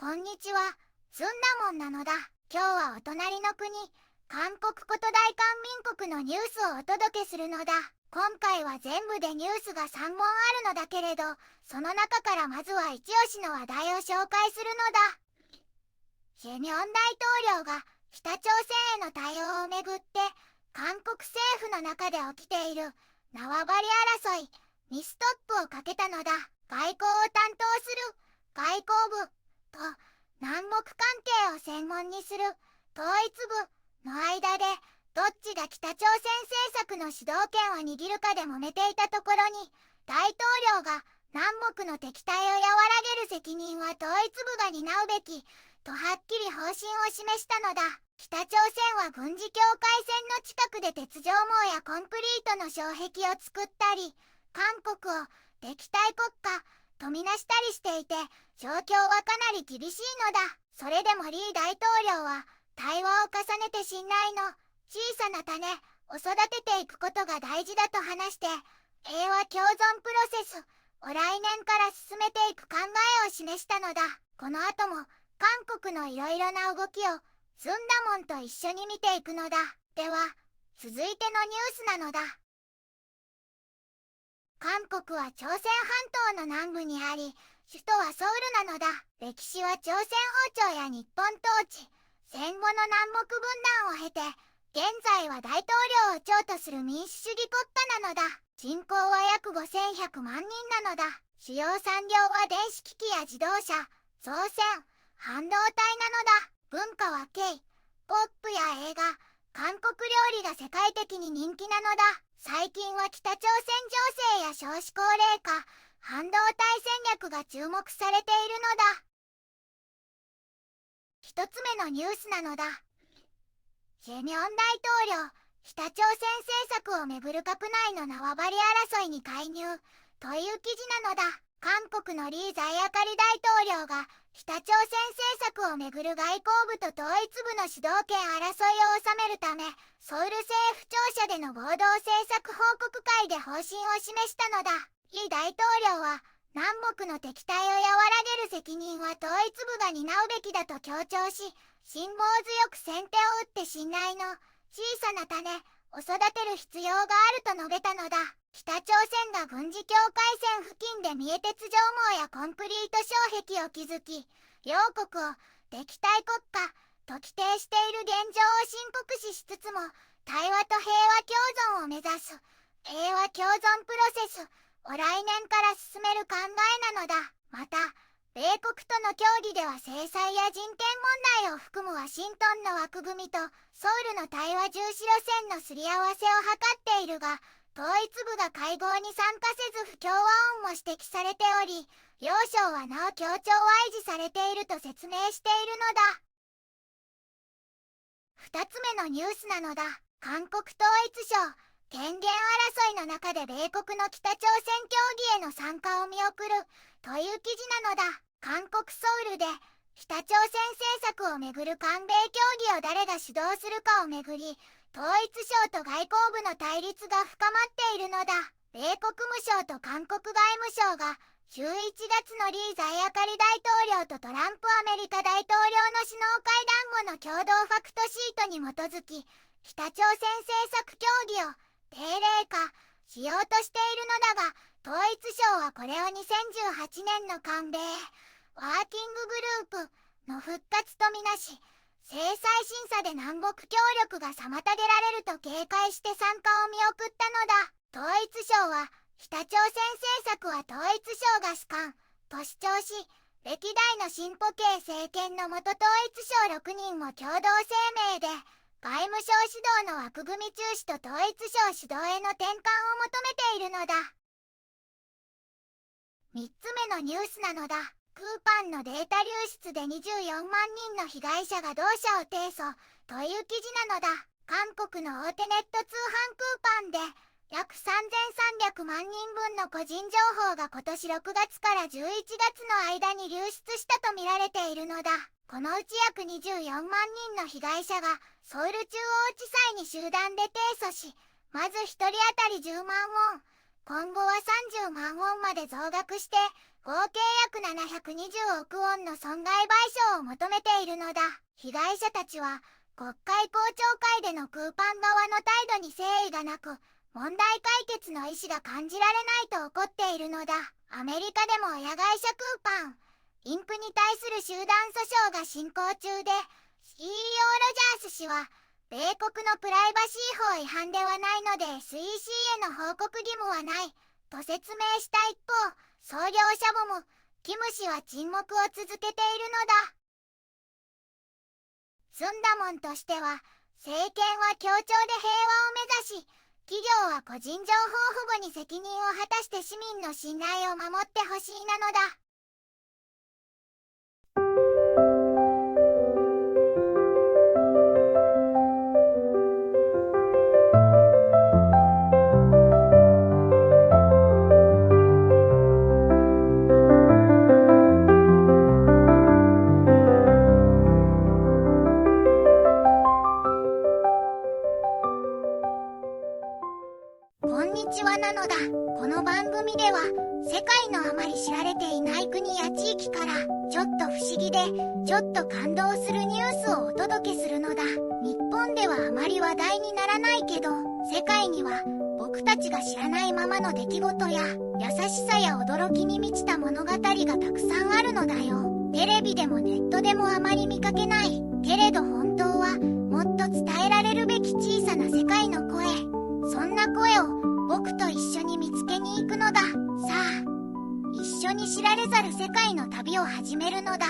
こんにちは、ずんだもんなのだ。今日はお隣の国、韓国古都大韓民国のニュースをお届けするのだ。今回は全部でニュースが3問あるのだけれど、その中からまずは一押しの話題を紹介するのだ。イェミョン大統領が北朝鮮への対応をめぐって、韓国政府の中で起きている縄張り争いにストップをかけたのだ。外交を担当する外交部と南北関係を専門にする統一部の間で、どっちが北朝鮮政策の主導権を握るかで揉めていたところに、大統領が南北の敵対を和らげる責任は統一部が担うべきとはっきり方針を示したのだ。北朝鮮は軍事境界線の近くで鉄条網やコンクリートの障壁を作ったり、韓国を敵対国家とみなしたりしていて、状況はかなり厳しいのだ。それでもリー大統領は対話を重ねて信頼の小さな種を育てていくことが大事だと話して、平和共存プロセスを来年から進めていく考えを示したのだ。この後も韓国のいろいろな動きをずんだもんと一緒に見ていくのだ。では続いてのニュースなのだ。韓国は朝鮮半島の南部にあり、首都はソウルなのだ。歴史は朝鮮王朝や日本統治、戦後の南北分断を経て、現在は大統領を長とする民主主義国家なのだ。人口は約5100万人なのだ。主要産業は電子機器や自動車、造船、半導体なのだ。文化は K-POP や映画、韓国料理が世界的に人気なのだ。最近は北朝鮮情勢や少子高齢化、半導体戦略が注目されているのだ。一つ目のニュースなのだ。イェミョン大統領、北朝鮮政策をめぐる国内の縄張り争いに介入という記事なのだ。韓国のリー・ザイアカリ大統領が北朝鮮政策をめぐる外交部と統一部の主導権争いを収めるため、ソウル政府庁舎での合同政策報告会で方針を示したのだ。リ大統領は南北の敵対を和らげる責任は統一部が担うべきだと強調し、辛抱強く先手を打って信頼の小さな種を育てる必要があると述べたのだ。北朝鮮が軍事境界線付近で三重鉄条網やコンクリート障壁を築き、両国を敵対国家と規定している現状を申告視しつつも、対話と平和共存を目指す平和共存プロセスを来年から進める考えなのだ。また、米国との協議では制裁や人権問題を含むワシントンの枠組みとソウルの対話重視路線のすり合わせを図っているが、統一部が会合に参加せず不協和音も指摘されており、両省はなお協調を維持されていると説明しているのだ。二つ目のニュースなのだ。韓国統一省、権限争いの中で米国の北朝鮮協議への参加を見送るという記事なのだ。韓国ソウルで北朝鮮政策をめぐる韓米協議を誰が主導するかをめぐり、統一省と外交部の対立が深まっているのだ。米国務省と韓国外務省が11月のリー・ザイアカリ大統領とトランプアメリカ大統領の首脳会談後の共同ファクトシートに基づき、北朝鮮政策協議を定例化しようとしているのだが、統一省はこれを2018年の韓米ワーキンググループの復活とみなし、制裁審査で南北協力が妨げられると警戒して参加を見送ったのだ。統一省は北朝鮮政策は統一省が主管と主張し、歴代の進歩系政権の元統一省6人も共同声明で、外務省主導の枠組み中止と統一省主導への転換を求めているのだ。3つ目のニュースなのだ。クーパンのデータ流出で24万人の被害者が同社を提訴という記事なのだ。韓国の大手ネット通販クーパンで約3300万人分の個人情報が今年6月から11月の間に流出したと見られているのだ。このうち約24万人の被害者がソウル中央地裁に集団で提訴し、まず1人当たり10万ウォン、今後は30万ウォンまで増額して合計約720億ウォンの損害賠求めているのだ。被害者たちは国会公聴会でのクーパン側の態度に誠意がなく、問題解決の意思が感じられないと怒っているのだ。アメリカでも親会社クーパンインクに対する集団訴訟が進行中で、CEO ロジャース氏は米国のプライバシー法違反ではないので SEC への報告義務はないと説明した一方、創業者ボムキム氏は沈黙を続けているのだ。スンダモンとしては、政権は協調で平和を目指し、企業は個人情報保護に責任を果たして市民の信頼を守ってほしいなのだ。こんにちはなのだ。この番組では世界のあまり知られていない国や地域からちょっと不思議でちょっと感動するニュースをお届けするのだ。日本ではあまり話題にならないけど、世界には僕たちが知らないままの出来事や優しさや驚きに満ちた物語がたくさんあるのだよ。テレビでもネットでもあまり見かけないけれど、本当はもっと伝えられるべき小さな世界の声、そんな声を僕と一緒に見つけに行くのだ。さあ、一緒に知られざる世界の旅を始めるのだ。